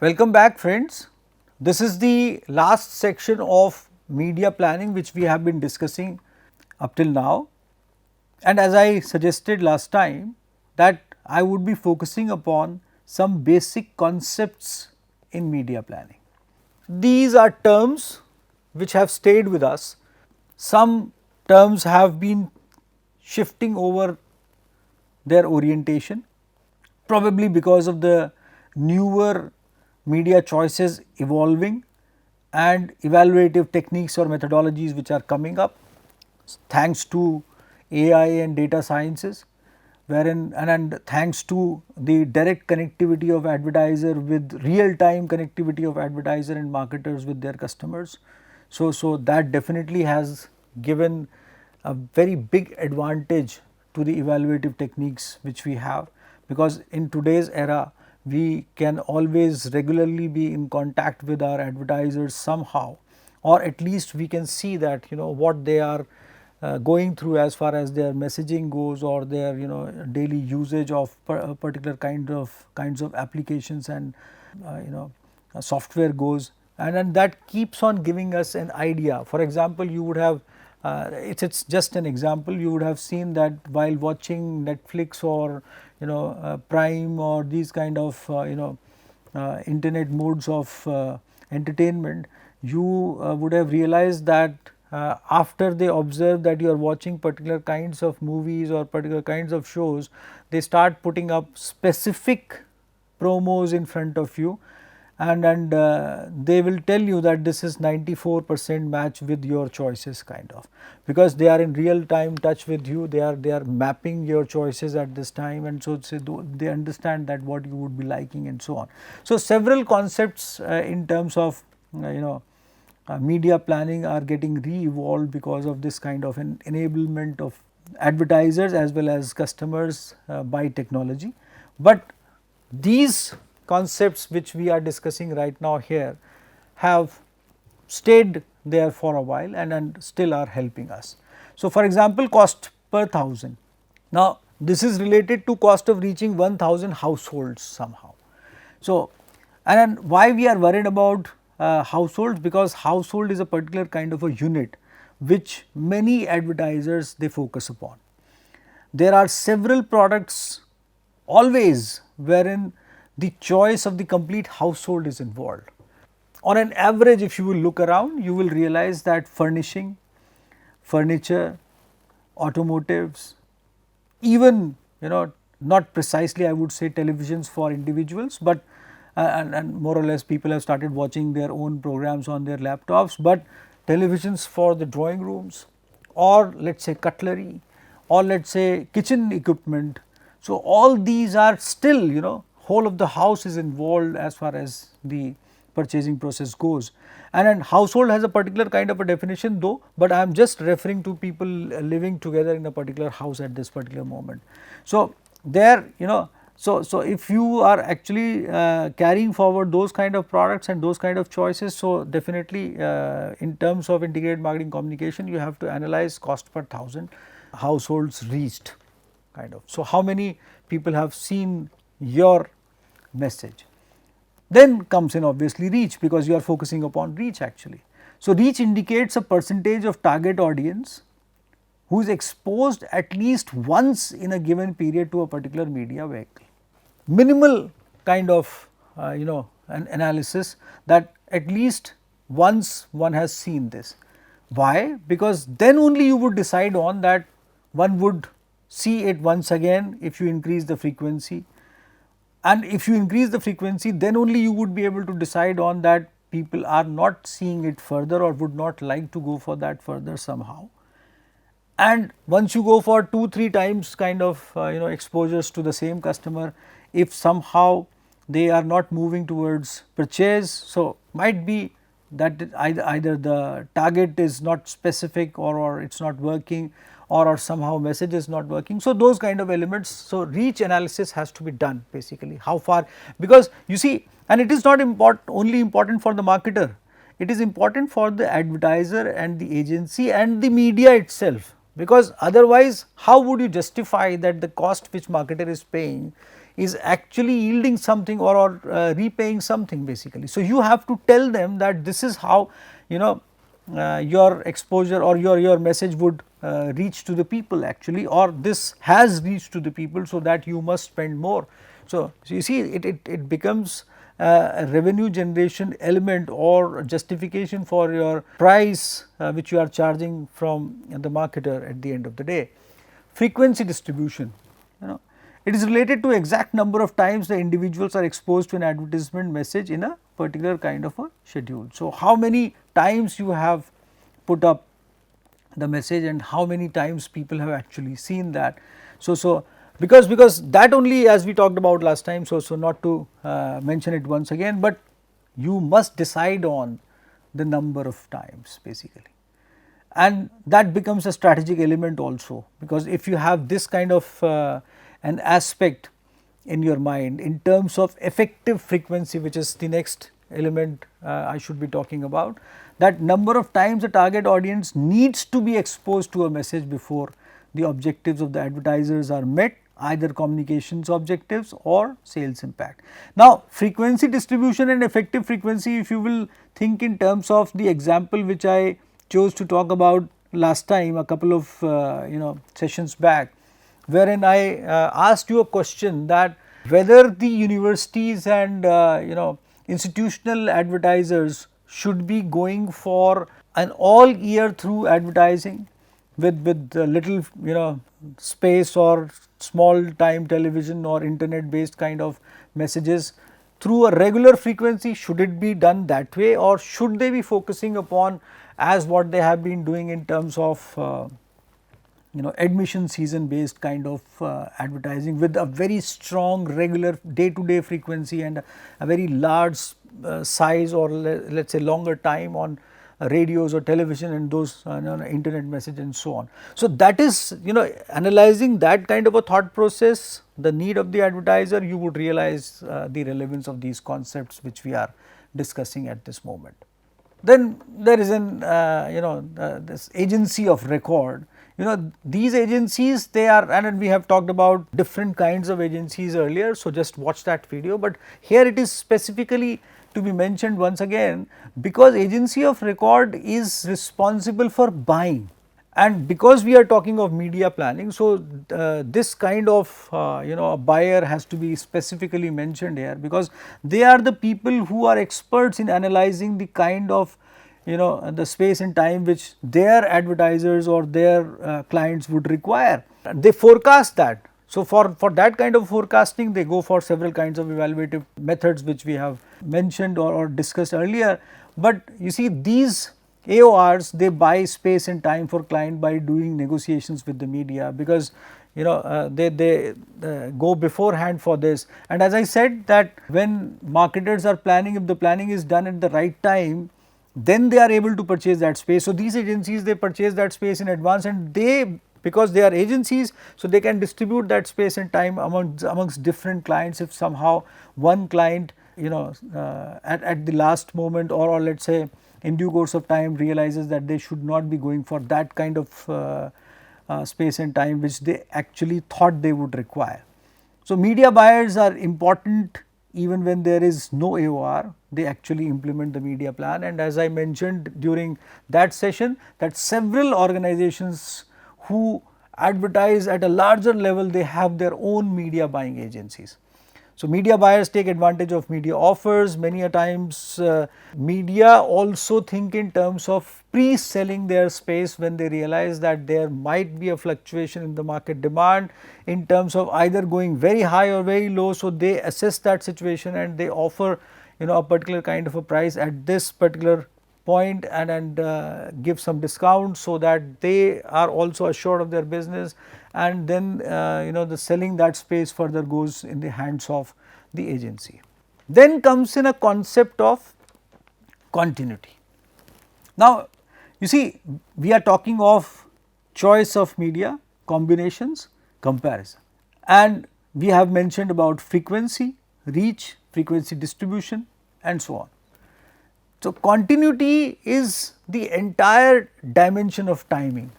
Welcome back, friends. This is the last section of media planning which we have been discussing up till now, and as I suggested last time that I would be focusing upon some basic concepts in media planning. These are terms which have stayed with us. Some terms have been shifting over their orientation, probably because of the newer media choices evolving and evaluative techniques or methodologies which are coming up thanks to AI and data sciences, wherein and thanks to the direct connectivity of advertiser with real time connectivity of advertiser and marketers with their customers. So that definitely has given a very big advantage to the evaluative techniques which we have, because in today's era we can always regularly be in contact with our advertisers somehow, or at least we can see that what they are going through as far as their messaging goes, or their daily usage of particular kinds of applications and software goes, and then that keeps on giving us an idea. For example, you would have it's just an example, you would have seen that while watching Netflix or Prime or these kind of internet modes of entertainment, you would have realized that after they observe that you are watching particular kinds of movies or particular kinds of shows, they start putting up specific promos in front of you, and they will tell you that this is 94% match with your choices, kind of, because they are in real time touch with you, they are mapping your choices at this time, and so they understand that what you would be liking and so on. So several concepts in terms of media planning are getting re-evolved because of this kind of an enablement of advertisers as well as customers by technology. But these concepts which we are discussing right now here have stayed there for a while and still are helping us. So, for example, cost per thousand. Now, this is related to cost of reaching 1000 households somehow. So, and why we are worried about households, because household is a particular kind of a unit which many advertisers they focus upon. There are several products always wherein the choice of the complete household is involved. On an average, if you will look around, you will realize that furnishing, furniture, automotives, even not precisely I would say televisions for individuals, but and more or less people have started watching their own programs on their laptops, but televisions for the drawing rooms, or let us say cutlery, or let us say kitchen equipment. So, all these are still whole of the house is involved as far as the purchasing process goes, and household has a particular kind of a definition though, but I am just referring to people living together in a particular house at this particular moment. So, there so if you are actually carrying forward those kind of products and those kind of choices, so definitely in terms of integrated marketing communication you have to analyze cost per thousand households reached, kind of. So, how many people have seen your message? Then comes in obviously reach, because you are focusing upon reach actually. So, reach indicates a percentage of target audience who is exposed at least once in a given period to a particular media vehicle. Minimal kind of an analysis that at least once one has seen this. Why? Because then only you would decide on that one would see it once again if you increase the frequency, and if you increase the frequency then only you would be able to decide on that people are not seeing it further or would not like to go for that further somehow. And once you go for 2-3 times kind of exposures to the same customer, if somehow they are not moving towards purchase, so might be that either the target is not specific or it is not working, or somehow message is not working. So, those kind of elements. So, reach analysis has to be done basically, how far, because you see, and it is not only important for the marketer, it is important for the advertiser and the agency and the media itself, because otherwise how would you justify that the cost which marketer is paying is actually yielding something or repaying something basically. So, you have to tell them that this is how your exposure or your message would reach to the people actually, or this has reached to the people, so that you must spend more. So, you see it becomes a revenue generation element or justification for your price which you are charging from the marketer at the end of the day. Frequency distribution, it is related to exact number of times the individuals are exposed to an advertisement message in a particular kind of a schedule. So, how many times you have put up the message and how many times people have actually seen that. So because that only, as we talked about last time, so not to mention it once again, but you must decide on the number of times basically, and that becomes a strategic element also, because if you have this kind of an aspect in your mind in terms of effective frequency, which is the next element I should be talking about, that number of times the target audience needs to be exposed to a message before the objectives of the advertisers are met, either communications objectives or sales impact. Now, frequency distribution and effective frequency, if you will think in terms of the example which I chose to talk about last time, a couple of sessions back, wherein I asked you a question that whether the universities and institutional advertisers should be going for an all year through advertising with little space or small time television or internet based kind of messages through a regular frequency. Should it be done that way, or should they be focusing upon as what they have been doing in terms of admission season based kind of advertising with a very strong regular day to day frequency and a very large size, or let us say longer time on radios or television and those internet message and so on. So, that is analyzing that kind of a thought process, the need of the advertiser, you would realize the relevance of these concepts which we are discussing at this moment. Then there is an this agency of record. These agencies, they are, and we have talked about different kinds of agencies earlier, so just watch that video, but here it is specifically to be mentioned once again, because agency of record is responsible for buying, and because we are talking of media planning, so this kind of a buyer has to be specifically mentioned here, because they are the people who are experts in analyzing the kind of the space and time which their advertisers or their clients would require. They forecast that. So, for that kind of forecasting, they go for several kinds of evaluative methods which we have mentioned or discussed earlier. But you see, these AORs, they buy space and time for client by doing negotiations with the media, because they go beforehand for this. And as I said, that when marketers are planning, if the planning is done at the right time, then they are able to purchase that space. So, these agencies, they purchase that space in advance, and they, because they are agencies, so they can distribute that space and time amongst different clients. If somehow one client at the last moment, or let us say in due course of time, realizes that they should not be going for that kind of space and time which they actually thought they would require. So, media buyers are important even when there is no AOR, they actually implement the media plan. And as I mentioned during that session, that several organizations who advertise at a larger level, they have their own media buying agencies. So, media buyers take advantage of media offers. Many a times media also think in terms of pre-selling their space when they realize that there might be a fluctuation in the market demand in terms of either going very high or very low. So, they assess that situation and they offer a particular kind of a price at this particular point and give some discount, so that they are also assured of their business, and then the selling that space further goes in the hands of the agency. Then comes in a concept of continuity. Now, you see, we are talking of choice of media, combinations, comparison, and we have mentioned about frequency, reach, frequency distribution and so on. So, continuity is the entire dimension of timing.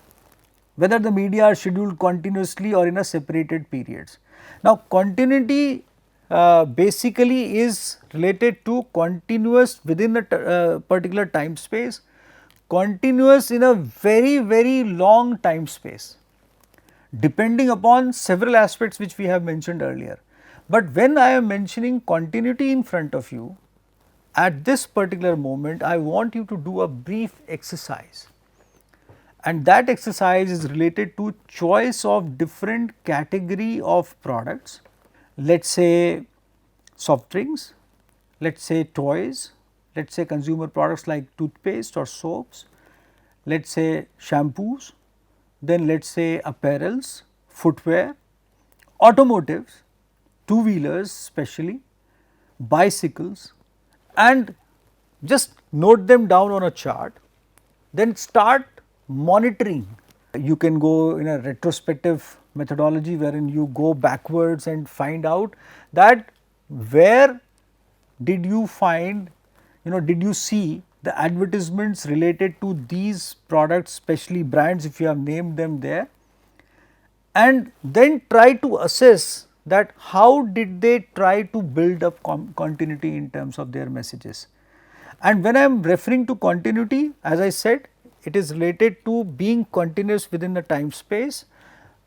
whether the media are scheduled continuously or in a separated periods. Now, continuity basically is related to continuous within a particular time space, continuous in a very long time space, depending upon several aspects which we have mentioned earlier. But when I am mentioning continuity in front of you, at this particular moment I want you to do a brief exercise, and that exercise is related to choice of different category of products. Let us say soft drinks, let us say toys, let us say consumer products like toothpaste or soaps, let us say shampoos, then let us say apparels, footwear, automotives, two wheelers especially, bicycles, and just note them down on a chart, then start monitoring. You can go in a retrospective methodology wherein you go backwards and find out that where did you find, did you see the advertisements related to these products, especially brands if you have named them there, and then try to assess that how did they try to build up continuity in terms of their messages. And when I am referring to continuity, as I said, it is related to being continuous within the time space.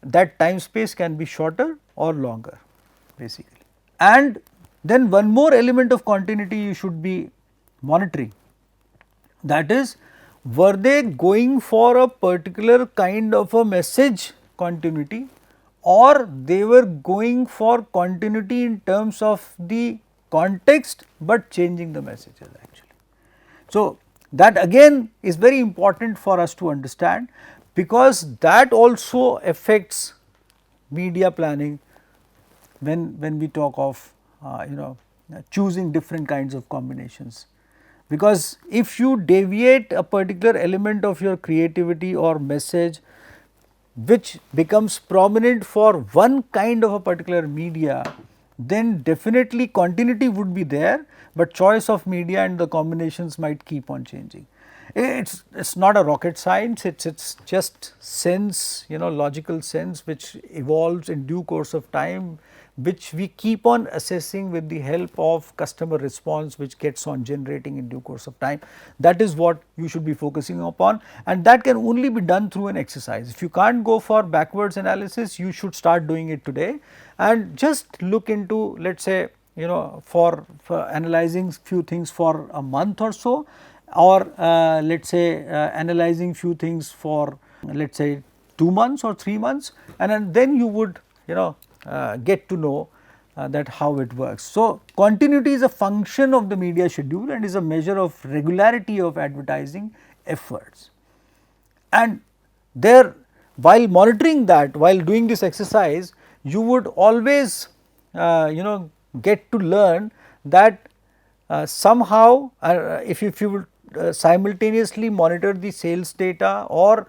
That time space can be shorter or longer basically. And then one more element of continuity you should be monitoring, that is, were they going for a particular kind of a message continuity, or they were going for continuity in terms of the context, but changing the messages actually. So, that again is very important for us to understand, because that also affects media planning when we talk of choosing different kinds of combinations. Because if you deviate a particular element of your creativity or message which becomes prominent for one kind of a particular media, then definitely continuity would be there, but choice of media and the combinations might keep on changing. It's not a rocket science, it's just sense, logical sense which evolves in due course of time, which we keep on assessing with the help of customer response, which gets on generating in due course of time. That is what you should be focusing upon, and that can only be done through an exercise. If you can't go for backwards analysis, you should start doing it today and just look into, let us say, for analyzing few things for a month or so, or let us say analyzing few things for, let us say, 2 months or 3 months, and then you would get to know that how it works. So, continuity is a function of the media schedule and is a measure of regularity of advertising efforts. And there, while monitoring that, while doing this exercise, you would always get to learn that somehow if you would simultaneously monitor the sales data or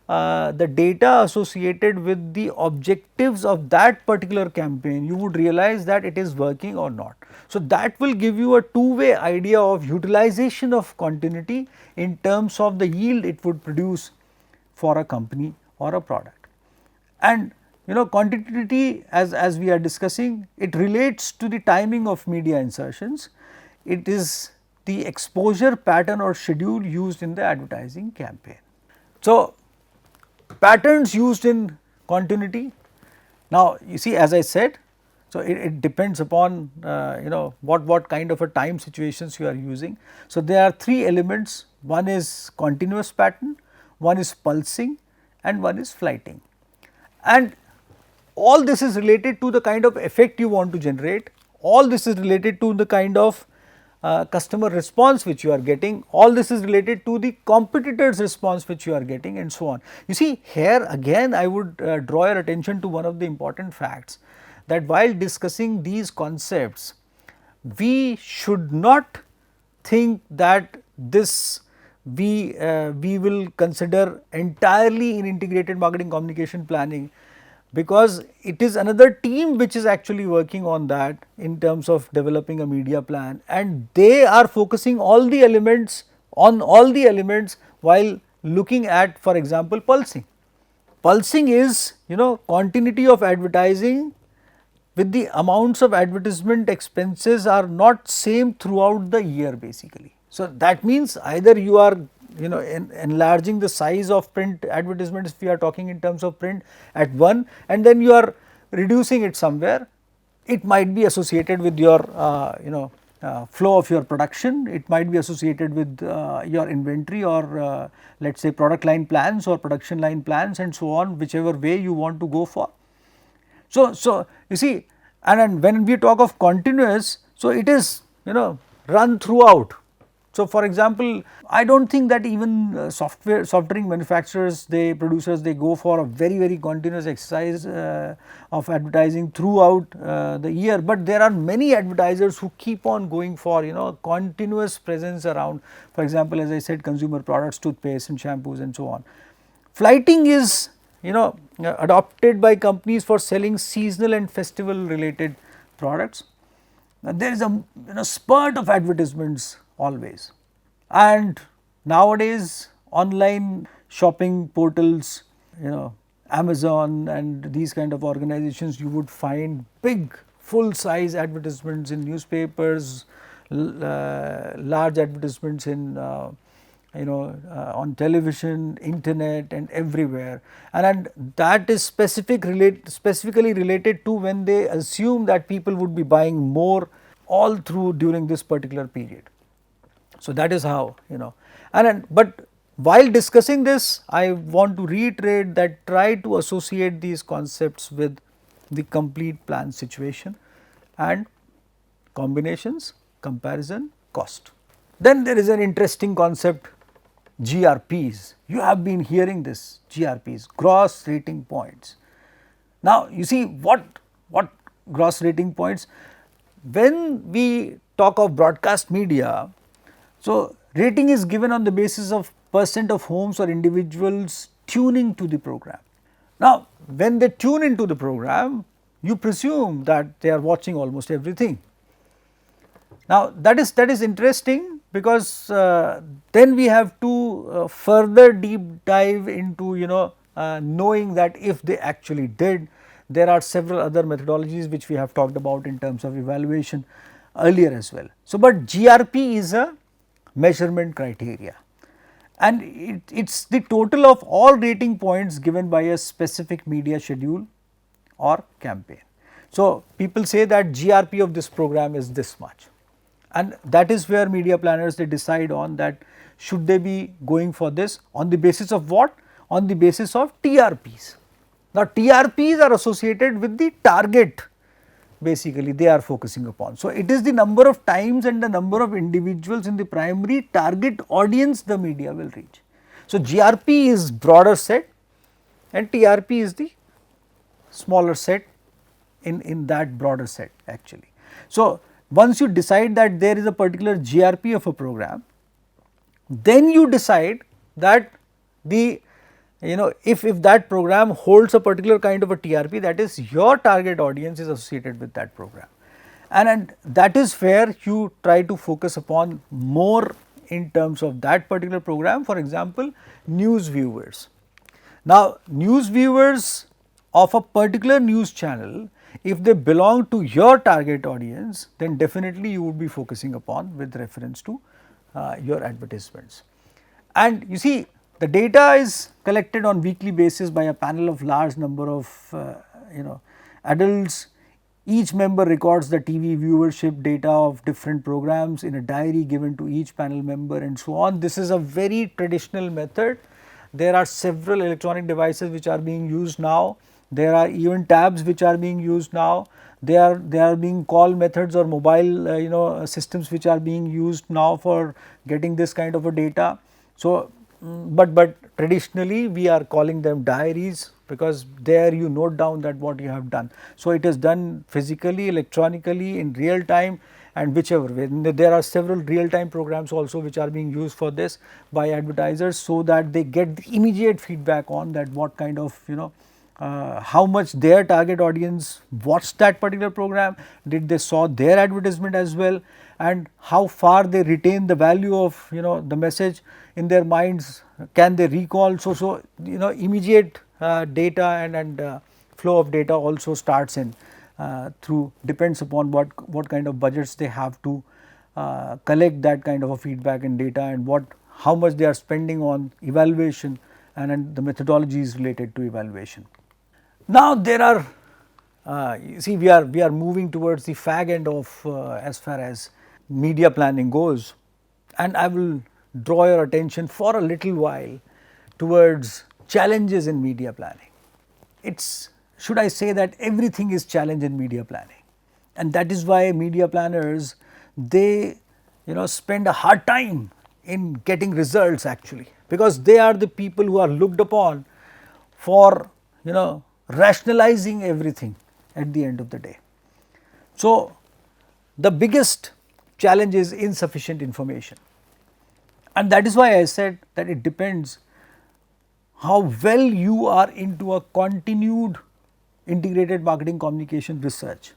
the data associated with the objectives of that particular campaign, you would realize that it is working or not. So, that will give you a two-way idea of utilization of continuity in terms of the yield it would produce for a company or a product. And continuity, as we are discussing, it relates to the timing of media insertions. It is the exposure pattern or schedule used in the advertising campaign. So, patterns used in continuity. Now, you see, as I said, so it depends upon what kind of a time situations you are using. So, there are 3 elements, one is continuous pattern, one is pulsing, and one is flighting. And all this is related to the kind of effect you want to generate, all this is related to the kind of customer response which you are getting, all this is related to the competitors response which you are getting, and so on. You see, here again I would draw your attention to one of the important facts, that while discussing these concepts, we should not think that this we will consider entirely in integrated marketing communication planning, because it is another team which is actually working on that in terms of developing a media plan, and they are focusing all the elements on all the elements while looking at, for example, pulsing. pulsing is, continuity of advertising with the amounts of advertisement expenses are not same throughout the year basically. So, that means either you are enlarging the size of print advertisements if we are talking in terms of print at one, and then you are reducing it somewhere. It might be associated with your flow of your production, it might be associated with your inventory or let us say product line plans or production line plans and so on, whichever way you want to go for. So you see, and when we talk of continuous, so it is run throughout. So for example, I do not think that even soft drink manufacturers, producers, they go for a very continuous exercise of advertising throughout the year, but there are many advertisers who keep on going for continuous presence around, for example, as I said, consumer products, toothpaste and shampoos and so on. Flighting is adopted by companies for selling seasonal and festival related products. Now, there is a spurt of advertisements always, and nowadays online shopping portals, Amazon and these kind of organizations, you would find big full size advertisements in newspapers, large advertisements in on television, internet and everywhere, and that is specifically related to when they assume that people would be buying more all through during this particular period. So, that is how but while discussing this, I want to reiterate that try to associate these concepts with the complete plan situation and combinations, comparison, cost. Then there is an interesting concept, GRPs. You have been hearing this, GRPs, gross rating points. Now, you see what gross rating points? When we talk of broadcast media, so rating is given on the basis of percent of homes or individuals tuning to the program. Now, when they tune into the program, you presume that they are watching almost everything. Now, that is interesting, because then we have to further deep dive into knowing that if they actually did, there are several other methodologies which we have talked about in terms of evaluation earlier as well. So, but GRP is a measurement criteria, and it is the total of all rating points given by a specific media schedule or campaign. So, people say that GRP of this program is this much, and that is where media planners, they decide on that should they be going for this on the basis of what? On the basis of TRPs. Now, TRPs are associated with the target, basically they are focusing upon. So, it is the number of times and the number of individuals in the primary target audience the media will reach. So, GRP is broader set and TRP is the smaller set in that broader set actually. So, once you decide that there is a particular GRP of a program, then you decide that the if that program holds a particular kind of a TRP, that is your target audience is associated with that program, and that is where you try to focus upon more in terms of that particular program. For example, news viewers. Now, news viewers of a particular news channel, if they belong to your target audience, then definitely you would be focusing upon with reference to your advertisements. And you see, the data is collected on weekly basis by a panel of large number of adults. Each member records the TV viewership data of different programs in a diary given to each panel member and so on. This is a very traditional method. There are several electronic devices which are being used now. There are even tabs which are being used now. There are being call methods or mobile systems which are being used now for getting this kind of a data. So, but traditionally we are calling them diaries, because there you note down that what you have done. So, it is done physically, electronically, in real time, and whichever way. There are several real time programs also which are being used for this by advertisers, so that they get the immediate feedback on that what kind of how much their target audience watched that particular program, did they saw their advertisement as well, and how far they retain the value of the message in their minds, can they recall. So, immediate data and flow of data also starts in through depends upon what kind of budgets they have to collect that kind of a feedback and data, and how much they are spending on evaluation and the methodologies related to evaluation. Now there are you see we are moving towards the fag end of as far as media planning goes, and I will draw your attention for a little while towards challenges in media planning. It's, should I say that everything is challenge in media planning, and that is why media planners, they spend a hard time in getting results actually, because they are the people who are looked upon for rationalizing everything at the end of the day. So the biggest challenge is insufficient information, and that is why I said that it depends how well you are into a continued integrated marketing communication research,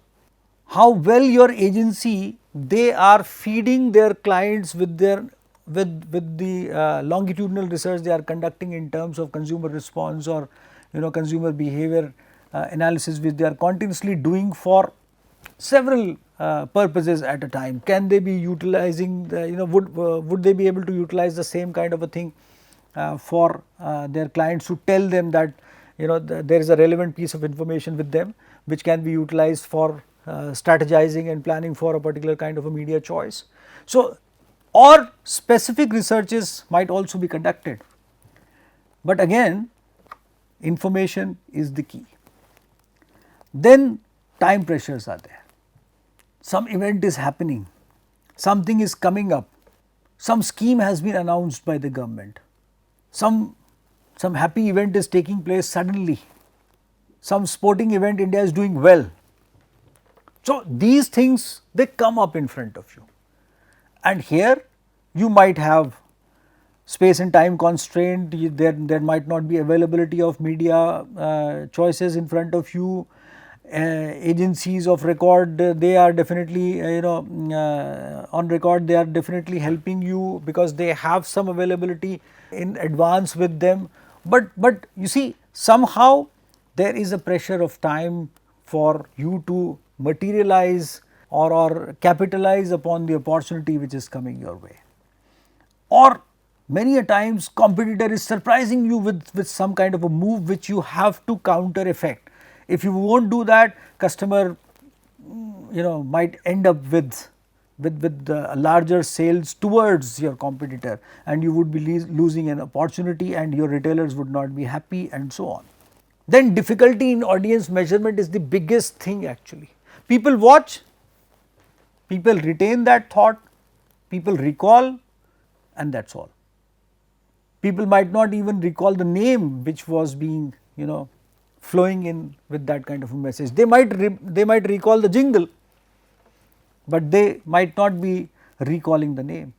how well your agency, they are feeding their clients with their with the longitudinal research they are conducting in terms of consumer response or consumer behavior analysis, which they are continuously doing for several purposes at a time. Can they be utilizing the, would they be able to utilize the same kind of a thing for their clients to tell them that there is a relevant piece of information with them which can be utilized for strategizing and planning for a particular kind of a media choice. So, or specific researches might also be conducted, but again information is the key. Then time pressures are there. Some event is happening, something is coming up, some scheme has been announced by the government, some happy event is taking place suddenly, some sporting event India is doing well. So these things, they come up in front of you, and here you might have space and time constraint, there might not be availability of media choices in front of you. Agencies of record, they are definitely on record, they are definitely helping you because they have some availability in advance with them, but you see somehow there is a pressure of time for you to materialize or capitalize upon the opportunity which is coming your way. Or many a times competitor is surprising you with some kind of a move which you have to counter effect. If you won't do that, customer might end up with larger sales towards your competitor, and you would be losing an opportunity and your retailers would not be happy, and so on. Then difficulty in audience measurement is the biggest thing actually. People watch, people retain that thought, people recall, and that is all. People might not even recall the name which was being flowing in with that kind of a message. They might recall the jingle, but they might not be recalling the name.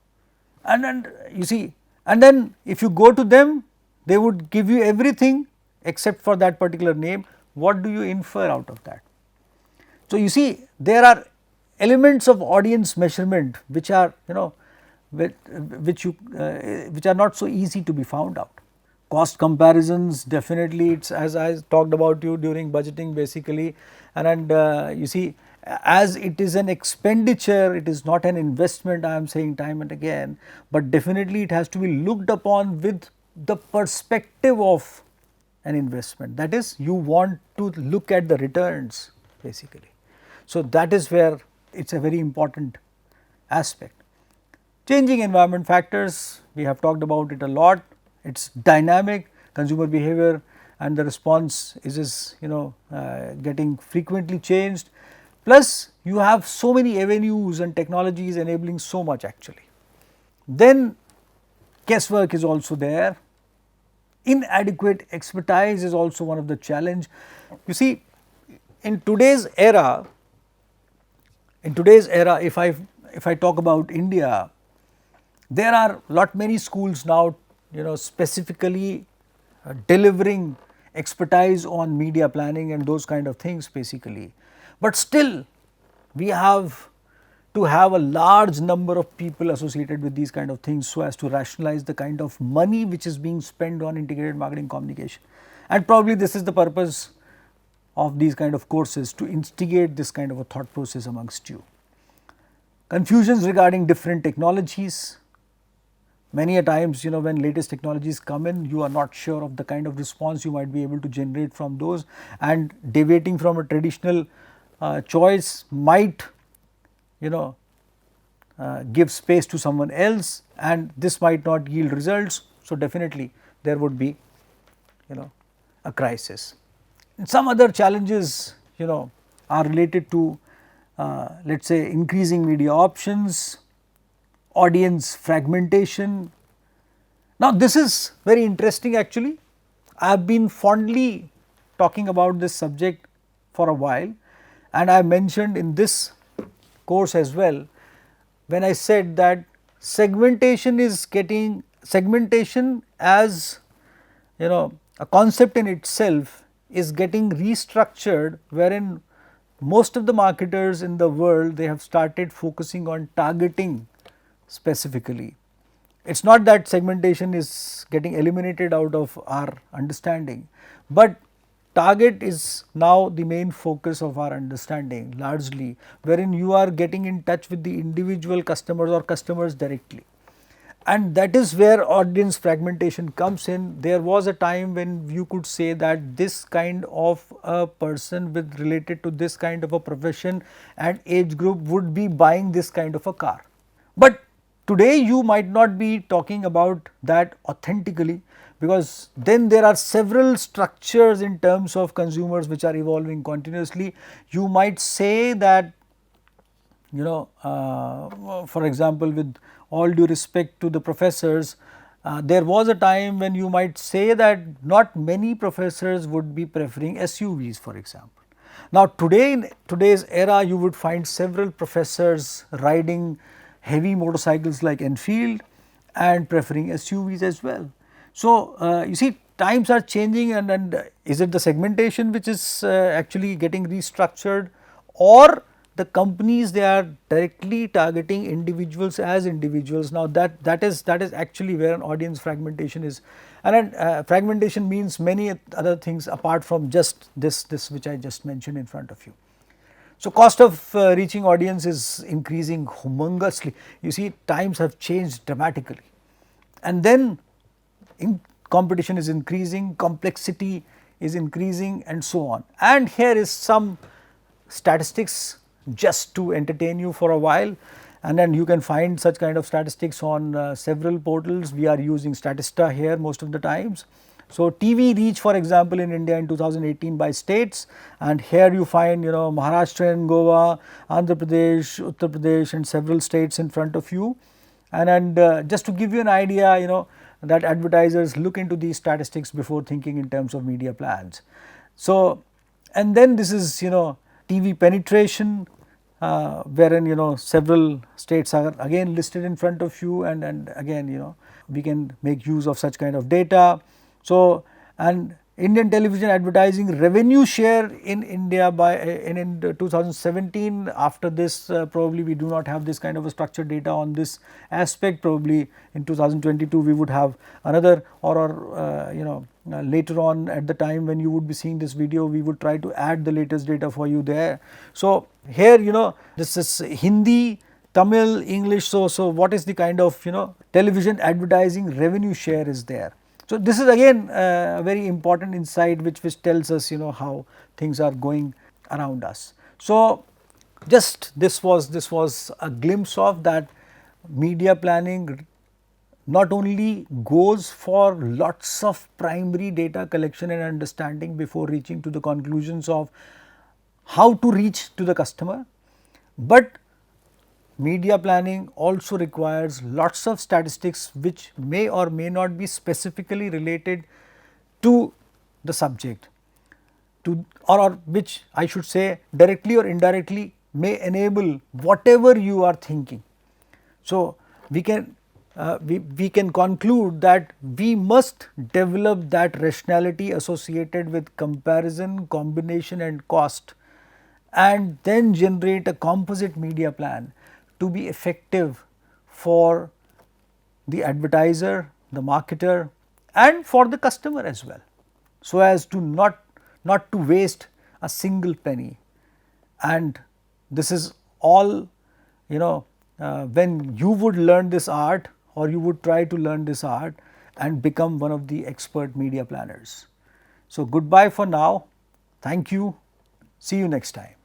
And you see, and then if you go to them, they would give you everything except for that particular name. What do you infer out of that? So you see, there are elements of audience measurement which are which are not so easy to be found out. Cost comparisons, definitely it's as I talked about you during budgeting basically, and you see, as it is an expenditure, it is not an investment, I am saying time and again, but definitely it has to be looked upon with the perspective of an investment, that is you want to look at the returns basically. So that is where it is a very important aspect. Changing environment factors, we have talked about it a lot. It is dynamic, consumer behavior and the response is getting frequently changed, plus you have so many avenues and technologies enabling so much actually. Then guesswork is also there, inadequate expertise is also one of the challenge. You see, in today's era, if I talk about India, there are many schools now specifically delivering expertise on media planning and those kind of things basically, but still we have to have a large number of people associated with these kind of things so as to rationalize the kind of money which is being spent on integrated marketing communication. And probably this is the purpose of these kind of courses, to instigate this kind of a thought process amongst you. Confusions regarding different technologies. Many a times, when latest technologies come in, you are not sure of the kind of response you might be able to generate from those, and deviating from a traditional choice might, give space to someone else, and this might not yield results. So, definitely there would be, a crisis. And some other challenges, are related to let us say increasing media options, audience fragmentation. Now, this is very interesting actually. I have been fondly talking about this subject for a while, and I mentioned in this course as well, when I said that segmentation as a concept in itself is getting restructured, wherein most of the marketers in the world, they have started focusing on targeting specifically. It is not that segmentation is getting eliminated out of our understanding, but target is now the main focus of our understanding largely, wherein you are getting in touch with the individual customers or customers directly. And that is where audience fragmentation comes in. There was a time when you could say that this kind of a person with related to this kind of a profession and age group would be buying this kind of a car. But today you might not be talking about that authentically, because then there are several structures in terms of consumers which are evolving continuously. You might say that, for example, with all due respect to the professors, there was a time when you might say that not many professors would be preferring SUVs, for example. Now, today in today's era, you would find several professors riding heavy motorcycles like Enfield and preferring SUVs as well. So, you see, times are changing, and is it the segmentation which is actually getting restructured, or the companies, they are directly targeting individuals as individuals? Now, that is actually where an audience fragmentation is, and fragmentation means many other things apart from just this which I just mentioned in front of you. So, cost of reaching audience is increasing humongously. You see, times have changed dramatically, and then competition is increasing, complexity is increasing, and so on. And here is some statistics just to entertain you for a while, and then you can find such kind of statistics on several portals. We are using Statista here most of the times. So, TV reach, for example, in India in 2018 by states, and here you find Maharashtra and Goa, Andhra Pradesh, Uttar Pradesh, and several states in front of you. And just to give you an idea, that advertisers look into these statistics before thinking in terms of media plans. So, and then this is TV penetration, wherein several states are again listed in front of you, and again we can make use of such kind of data. So, and Indian television advertising revenue share in India by in 2017. After this, probably we do not have this kind of a structured data on this aspect. Probably in 2022 we would have another, or later on at the time when you would be seeing this video, we would try to add the latest data for you there. So, here this is Hindi, Tamil, English. So what is the kind of television advertising revenue share is there. So, this is again a very important insight which tells us how things are going around us. So, just this was a glimpse of that. Media planning not only goes for lots of primary data collection and understanding before reaching to the conclusions of how to reach to the customer, but media planning also requires lots of statistics which may or may not be specifically related to the subject, or which I should say directly or indirectly may enable whatever you are thinking. So, we can conclude that we must develop that rationality associated with comparison, combination, and cost, and then generate a composite media plan to be effective for the advertiser, the marketer, and for the customer as well. so as to not to waste a single penny. And this is all, when you would learn this art, or you would try to learn this art and become one of the expert media planners. So, goodbye for now. Thank you. See you next time.